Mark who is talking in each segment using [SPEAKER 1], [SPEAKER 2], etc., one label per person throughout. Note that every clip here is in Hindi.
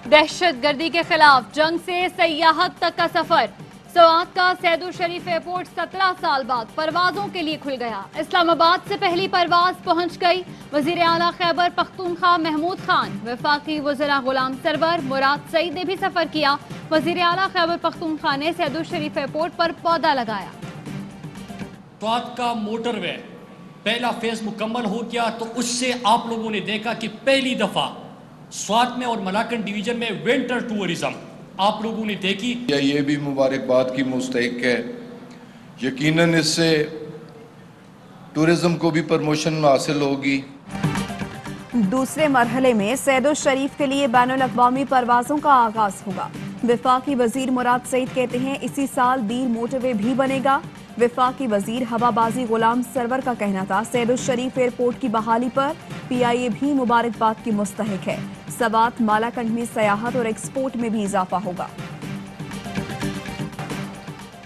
[SPEAKER 1] दहशत गर्दी के खिलाफ जंग से सयाहत तक का सफर। सवात का सैदुल शरीफ एयरपोर्ट 17 साल बाद परवाजों के लिए खुल गया। इस्लामाबाद से पहली परवाज पहुंच गई। वजीर आला खैबर पख्तूनख्वा महमूद खान, वफाकी वज़रा गुलाम सरवर, मुराद सईद ने भी सफर किया। वजीर आला खैबर पख्तूनख्वा ने सैदुल शरीफ एयरपोर्ट पर पौधा लगाया।
[SPEAKER 2] स्वात का मोटरवे पहला फेज मुकम्मल हो गया तो उससे आप लोगों ने देखा कि पहली दफा स्वात में और मलाकन डिवीजन में विंटर टूरिज्म आप लोगों ने देखी।
[SPEAKER 3] ये भी मुबारकबाद की मुस्तहिक है। यकीनन इससे टूरिज्म को भी प्रमोशन हासिल होगी।
[SPEAKER 4] दूसरे मरहले में सैदुल शरीफ के लिए बैनुल अक़वामी परवाज़ों का आगाज होगा। वफाकी वजीर मुराद सईद कहते हैं इसी साल दीर मोटरवे भी बनेगा। वफाकी वजीर हवाबाजी गुलाम सरवर का कहना था सैदुल शरीफ एयरपोर्ट की बहाली पर PIA भी मुबारकबाद की मुस्तहिक है। सवात मालाकंड में सयाहत और एक्सपोर्ट में भी इजाफा होगा।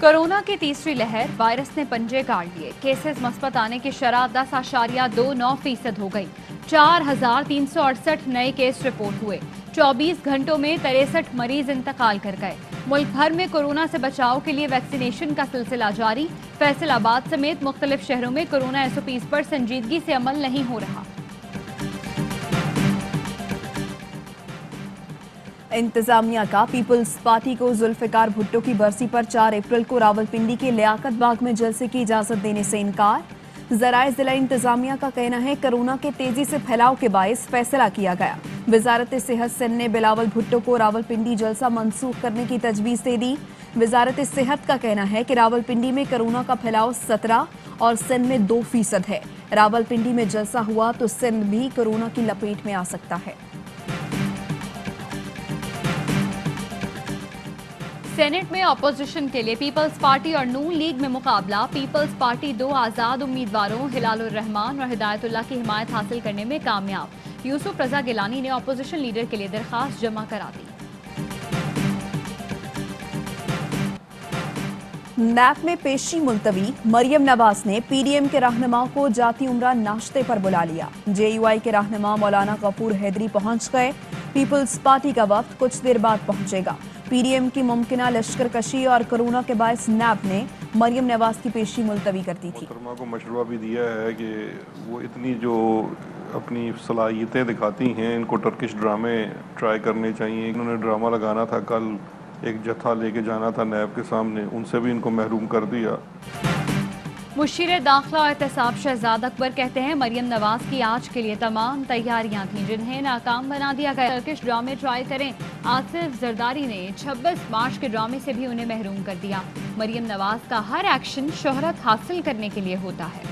[SPEAKER 1] कोरोना की तीसरी लहर, वायरस ने पंजे गाड़ लिए। केसेस मस्बत आने की शरह 10.29% हो गई। 4,368 नए केस रिपोर्ट हुए। 24 घंटों में 63 मरीज इंतकाल कर गए। मुल्क भर में कोरोना से बचाव के लिए वैक्सीनेशन का सिलसिला जारी। फैसलाबाद समेत मुख्तलिफ शहरों में कोरोना SOPs पर संजीदगी से अमल नहीं हो रहा।
[SPEAKER 4] इंतजामिया का पीपल्स पार्टी को जुल्फिकार भुट्टो की बरसी पर 4 अप्रैल को रावलपिंडी के लियाकत बाग में जलसे की इजाजत देने से इनकार। ज़राए जिला इंतजामिया का कहना है कोरोना के तेजी से फैलाव के बायस फैसला किया गया। वजारत सेहत सिंध ने बिलावल भुट्टो को रावलपिंडी जलसा मंसूख करने की तजवीज़ दे दी। वजारत सेहत का कहना है कि रावलपिंडी में कोरोना का फैलाव 17 और सिंध में 2% है। रावलपिंडी में जलसा हुआ तो सिंध भी कोरोना की लपेट में आ सकता है।
[SPEAKER 1] सेनेट में अपोजिशन के लिए पीपल्स पार्टी और नून लीग में मुकाबला। पीपल्स पार्टी 2 आज़ाद उम्मीदवारों हिलालुर रहमान और हिदायतुल्लाह की हिमायत हासिल करने में कामयाब। यूसुफ रजा गिलानी ने अपोजिशन लीडर के लिए दरखास्त जमा करा दी।
[SPEAKER 4] नैप में पेशी मुलतवी। मरियम नवाज ने PDM के रहनुमाओं को जाती उम्रा नाश्ते पर बुला लिया। JUI के रहनुमा मौलाना गफूर हैदरी पहुंच गए। पीपल्स पार्टी का वक्त कुछ देर बाद पहुंचेगा। PDM की मुमकिना लश्कर कशी और कोरोना के बायस नैब ने मरियम नवाज की पेशी मुलतवी कर दी थी।
[SPEAKER 5] मोहतरमा को मशवरा भी दिया है कि वो इतनी जो अपनी सलाहियतें दिखाती हैं इनको टर्किश ड्रामे ट्राई करने चाहिए। इन्होंने ड्रामा लगाना था, कल एक जत्था लेके जाना था नैब के सामने, उनसे भी इनको महरूम कर दिया।
[SPEAKER 1] मुशीर दाखिला और एहतसाब शहजाद अकबर कहते हैं मरियम नवाज की आज के लिए तमाम तैयारियां थीं जिन्हें नाकाम बना दिया गया। टर्किश ड्रामे ट्राई करें। आसिफ जरदारी ने 26 मार्च के ड्रामे से भी उन्हें महरूम कर दिया। मरियम नवाज का हर एक्शन शोहरत हासिल करने के लिए होता है।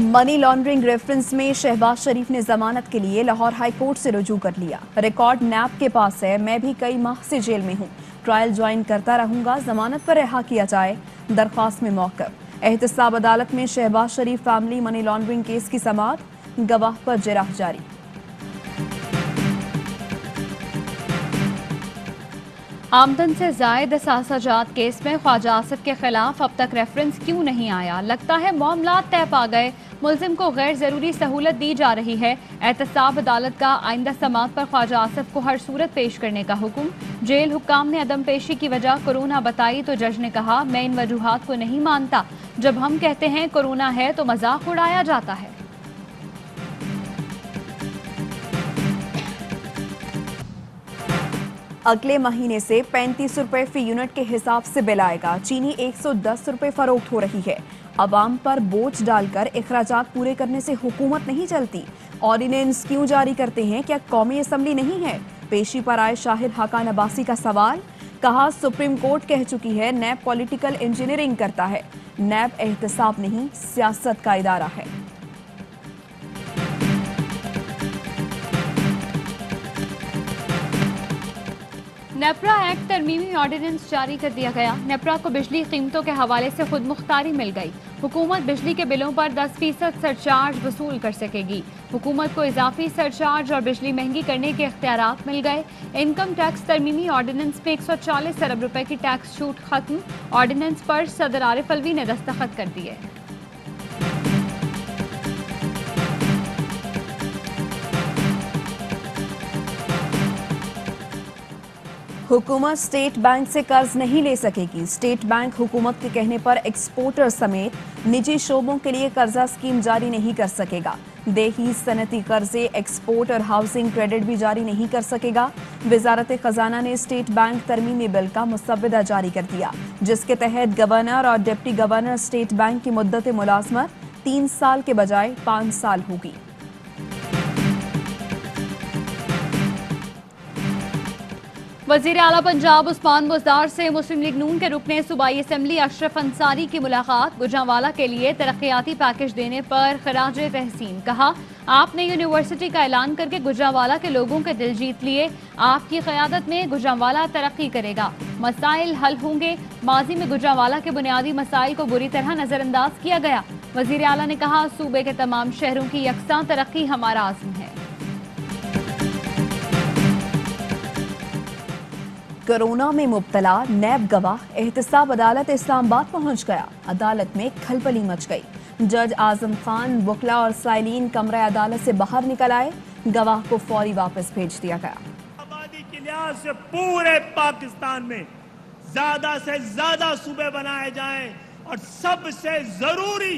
[SPEAKER 4] मनी लॉन्ड्रिंग रेफरेंस में शहबाज शरीफ ने जमानत के लिए लाहौर हाई कोर्ट से रुजू कर लिया। रिकॉर्ड नैब के पास है। मैं भी कई माह से जेल में हूँ, ट्रायल ज्वाइन करता रहूंगा, जमानत पर रिहा किया जाए। दरख्वास्त में मौक़िफ़। एहतसाब अदालत में शहबाज शरीफ फैमिली मनी लॉन्ड्रिंग केस की समाअत। गवाह पर जिराह जारी।
[SPEAKER 1] आमदन से जायद असासाजात केस में ख्वाजा आसिफ के खिलाफ अब तक रेफरेंस क्यों नहीं आया? लगता है मामला तय पा गए। मुल्जिम को गैर जरूरी सहूलत दी जा रही है। एहतसाब अदालत का आइंदा समाअत पर ख्वाजा आसिफ को हर सूरत पेश करने का हुक्म। जेल हुक्काम ने अदम पेशी की वजह कोरोना बताई तो जज ने कहा मैं इन वजूहात को नहीं मानता। जब हम कहते हैं कोरोना है तो मजाक उड़ाया जाता है।
[SPEAKER 4] अगले महीने से 35 रुपए फी यूनिट के हिसाब से बिल आएगा। चीनी 110 रुपए फरोख्त हो रही है। अवाम पर बोझ डालकर इखराजात पूरे करने से हुकूमत नहीं चलती। ऑर्डिनेंस क्यों जारी करते हैं? क्या कौमी असम्बली नहीं है? पेशी पर आए शाहिद हाकान अब्बासी का सवाल। कहा सुप्रीम कोर्ट कह चुकी है नैब पॉलिटिकल इंजीनियरिंग करता है। नैब एहतसाब नहीं सियासत का इदारा है।
[SPEAKER 1] नेपरा एक्ट तरमीमी ऑर्डिनेंस जारी कर दिया गया। नेपरा को बिजली कीमतों के हवाले से खुद मुख्तारी मिल गई। हुकूमत बिजली के बिलों पर 10% सरचार्ज वसूल कर सकेगी। हुकूमत को इजाफी सरचार्ज और बिजली महंगी करने के इख्तियारात मिल गए। इनकम टैक्स तरमीमी ऑर्डिनेंस में 140 अरब रुपए की टैक्स छूट खत्म। ऑर्डिनेंस पर सदर आरिफ अलवी ने दस्तखत कर दिए।
[SPEAKER 4] हुकूमत स्टेट बैंक से कर्ज नहीं ले सकेगी। स्टेट बैंक हुकूमत के कहने पर एक्सपोर्टर समेत निजी शोबों के लिए कर्जा स्कीम जारी नहीं कर सकेगा। देही सनती कर्जे, एक्सपोर्ट और हाउसिंग क्रेडिट भी जारी नहीं कर सकेगा। वजारत खजाना ने स्टेट बैंक तरमीमी बिल का मुसव्वदा जारी कर दिया, जिसके तहत गवर्नर और डिप्टी गवर्नर स्टेट बैंक की मुद्दत मुलाजमत 3 साल के बजाय 5 साल होगी।
[SPEAKER 1] वजीर आला पंजाब उस्मान बुज़दार से मुस्लिम लीग नून के रुकने सूबाई असम्बली अशरफ अंसारी की मुलाकात। गुजरांवाला के लिए तरक्याती पैकेज देने पर खराज तहसीन। कहा, आपने यूनिवर्सिटी का ऐलान करके गुजरांवाला के लोगों के दिल जीत लिए। आपकी क़यादत में गुजरांवाला तरक्की करेगा, मसाइल हल होंगे। माजी में गुजरांवाला के बुनियादी मसाइल को बुरी तरह नजरअंदाज किया गया। वजीर आला ने कहा, सूबे के तमाम शहरों की यकसां तरक्की हमारा आज़म है।
[SPEAKER 4] कोरोना में मुब्तला नैब गवाह एहतसाब अदालत इस्लामाबाद पहुंच गया। अदालत में खलबली मच गई। जज आजम खान, बुकला और साइलिन कमरा अदालत से बाहर निकल आए। गवाह को फौरी वापस भेज दिया गया।
[SPEAKER 6] आबादी के लिहाज से पूरे पाकिस्तान में ज्यादा से ज्यादा सूबे बनाए जाएं और सबसे जरूरी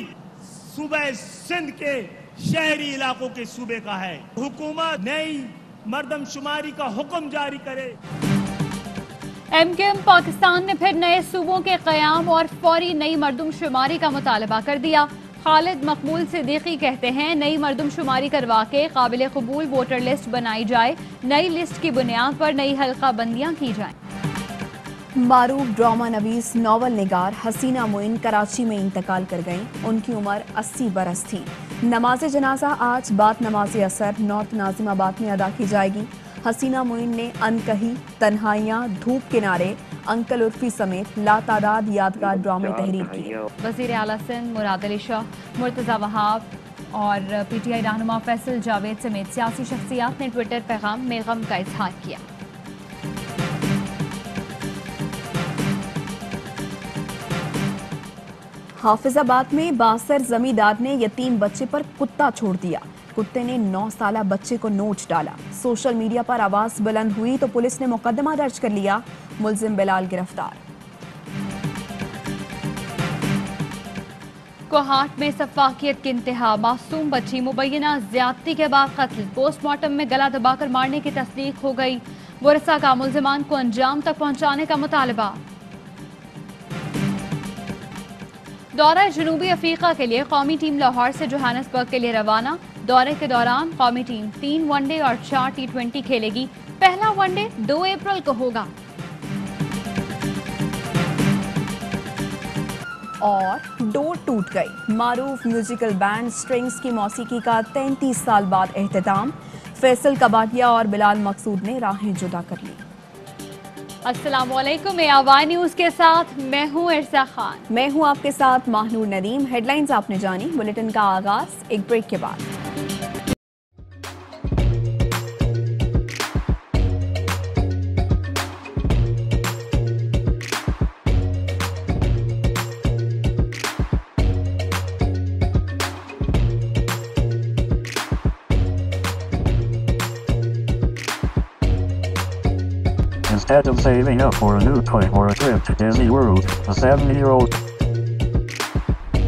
[SPEAKER 6] सूबे सिंध के शहरी इलाकों के सूबे का है। हुकूमत नई मर्दमशुमारी का हुक्म जारी करे।
[SPEAKER 1] एमकेएम पाकिस्तान ने फिर नए सूबों के क़याम और फौरी नई मर्दमशुमारी का मुतालबा कर दिया। खालिद मकबूल सिद्दीकी कहते हैं, नई मर्दमशुमारी करवा के काबिल कबूल वोटर लिस्ट बनाई जाए। नई लिस्ट की बुनियाद पर नई हल्का बंदियां की जाएं।
[SPEAKER 4] मारूफ ड्रामा नवीस नॉवल निगार हसीना मोइन कराची में इंतकाल कर गईं। उनकी उम्र 80 बरस थी। नमाज जनाजा आज बाद नमाज असर नॉर्थ नाजिमाबाद में अदा की जाएगी। हसीना मोइन ने अनकही, तन्हाइयाँ, धूप किनारे, अंकल उर्फी समेत लातादाद यादगार ड्रामे तहरीर किए।
[SPEAKER 1] वज़ीर आला सिंध मुराद अली शाह, मुर्तज़ा वहाब और पीटीआई रहनुमा फैसल जावेद समेत सियासी शख्सियात ने ट्विटर पैगाम में गम का इजहार किया।
[SPEAKER 4] हाफिजाबाद में बासर जमींदार ने यतीम बच्चे पर कुत्ता छोड़ दिया। कुत्ते ने 9 साला बच्चे को नोच डाला। सोशल मीडिया पर आवाज बुलंद हुई तो पुलिस ने मुकदमा दर्ज कर लिया। मुलजिम बिलाल गिरफ्तार।
[SPEAKER 1] कोहाट में सफाकियत की इंतहा, मासूम बच्ची मुबैना ज्यादती के बाद कत्ल। पोस्टमार्टम में गला दबाकर मारने की तस्दीक हो गई। वरसा का मुल्जिमान को अंजाम तक पहुंचाने का मुतालबा। दौरा जनूबी अफ्रीका के लिए कौमी टीम लाहौर से जोहानिसबर्ग के लिए रवाना। दौरे के दौरान कौमी टीम 3 वनडे और 4 T20 खेलेगी। पहला वनडे 2 अप्रैल को होगा।
[SPEAKER 4] और डोर टूट गई। मारूफ म्यूजिकल बैंड स्ट्रिंग्स की मौसीकी का 33 साल बाद एहतिताम। फैसल कबाडिया और बिलाल मकसूद ने राहें जुदा कर ली।
[SPEAKER 1] अस्सलाम वालेकुम, आवाज़ न्यूज़ के साथ मैं हूं इरसा खान।
[SPEAKER 4] मैं हूं आपके साथ माहनूर नदीम। हेडलाइंस आपने जानी। बुलेटिन का आगाज एक ब्रेक के बाद।
[SPEAKER 7] Instead of saving up for a new toy or a trip to Disney World, a 7-year-old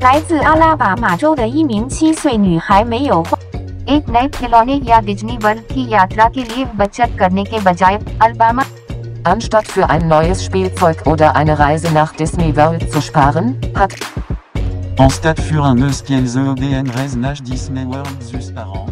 [SPEAKER 8] 来自阿拉巴马州的一名7岁女孩没有花 एक नए खिलौने या डिज्नी वर्ल्ड की यात्रा के लिए बचत करने के बजाय Alabama
[SPEAKER 9] Anstatt für ein neues Spielzeug oder eine Reise nach Disney World zu sparen, hat
[SPEAKER 10] Anstatt für un eus kiel ze EDN reise nach Disney World zus par an.